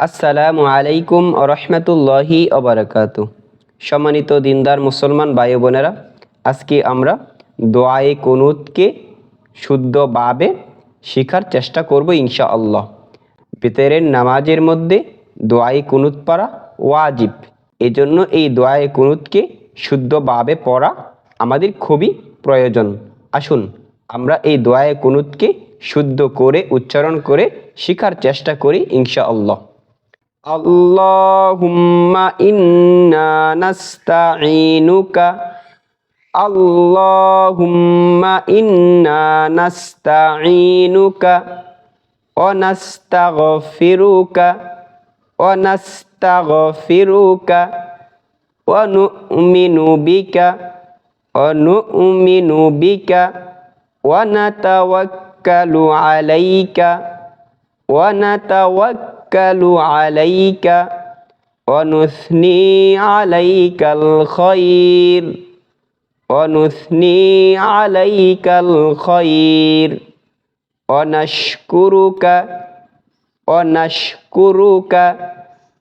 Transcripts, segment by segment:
আসসালামু আলাইকুম ওয়া রাহমাতুল্লাহি ওয়া বারাকাতুহু। সম্মানিত দিনদার মুসলমান ভাই বোনেরা, আজকে আমরা দোয়ায়ে কুনুতকে শুদ্ধভাবে শেখার চেষ্টা করব ইনশাআল্লাহ। ভিতরের নামাজের মধ্যে দোয়ায়ে কুনুত পড়া ওয়াজিব। এজন্য এই দোয়ায়ে কুনুতকে শুদ্ধভাবে পড়া আমাদের খুবই প্রয়োজন। আসুন আমরা এই দোয়ায়ে কুনুতকে শুদ্ধ করে উচ্চারণ করে শেখার চেষ্টা করি ইনশাআল্লাহ। আল্লাহুম্মা ইন্না নাস্তাঈনুকা আল্লাহুম্মা ইন্না নাস্তাঈনুকা ওয়া নাস্তাগফিরুকা ওয়া নু'মিনু বিকা ওয়া নাতাওয়াক্কালু আলাইকা ওয়া নুসনি আলাইকাল খায়র ওয়া নাশকুরুকা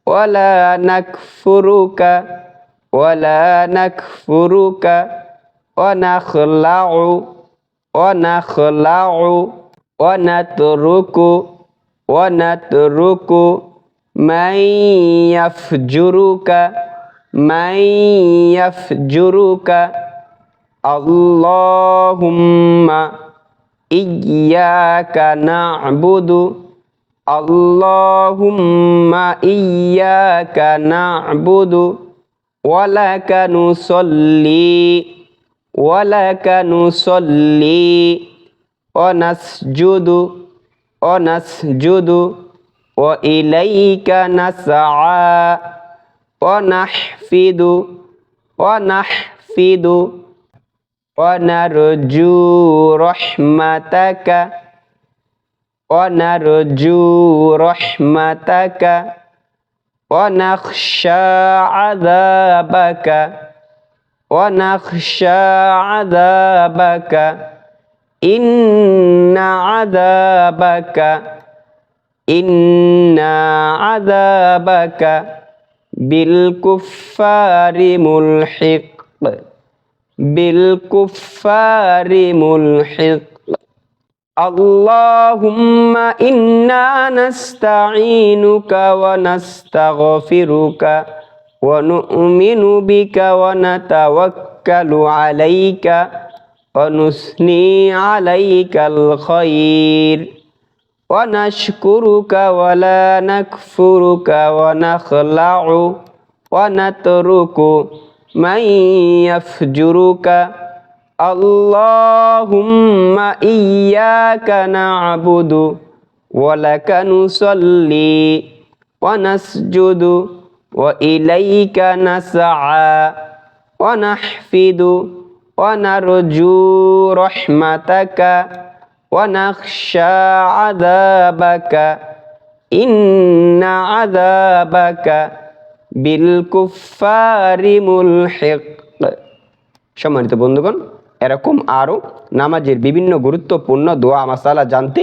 ওয়া লা নাকফুরুকা ওয়া নাখলাউ ওয়া নাতরুকু মান ইয়াফজুরুকা আল্লাহুম্মা ইয়্যাকা না'বুদু ওয়া লাকা নুসাল্লি ওয়া নাসজুদু ওয়া ইলাইকা নাসআ ওয়া নাহফিদু ওয়া নারজু রাহমাতাকা ওয়া নাখশা আযাবাকা ইন্না আযাবাকা বিল কুফফারি মুলহিক। আল্লাহুম্মা ইন্না নাস্তাঈনুকা ওয়া নাস্তাগফিরুকা ওয়া নু'মিনু বিকা ওয়া নাতাওয়াক্কালু আলাইকা ওয়া নুসনি আলাইকাল খায়র ওয়া নাশকুরুকা ওয়া লা নাকফুরুকা ওয়া নাখলাউ ওয়া নাতরুকু মান ইয়াফজুরুকা আল্লাহুম্মা ইয়্যাকা না'বুদু ওয়া লাকা নুসাল্লি ওয়া নাসজুদু ওয়া ইলাইকা নাসআ ওয়া নাহফিদু ওয়া নারজু রাহমাতাকা ওয়া নাখশা আযাবাকা ইন্না আযাবাকা বিল কুফফারি মুলহিক। সম্মানিত বন্ধুগণ, এরকম আরও নামাজের বিভিন্ন গুরুত্বপূর্ণ দোয়া মাসালা জানতে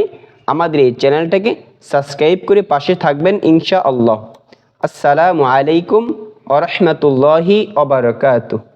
আমাদের এই চ্যানেলটাকে সাবস্ক্রাইব করে পাশে থাকবেন ইনশাআল্লাহ। আসসালামু আলাইকুম ওয়া রাহমাতুল্লাহি ওয়া বারাকাতুহু।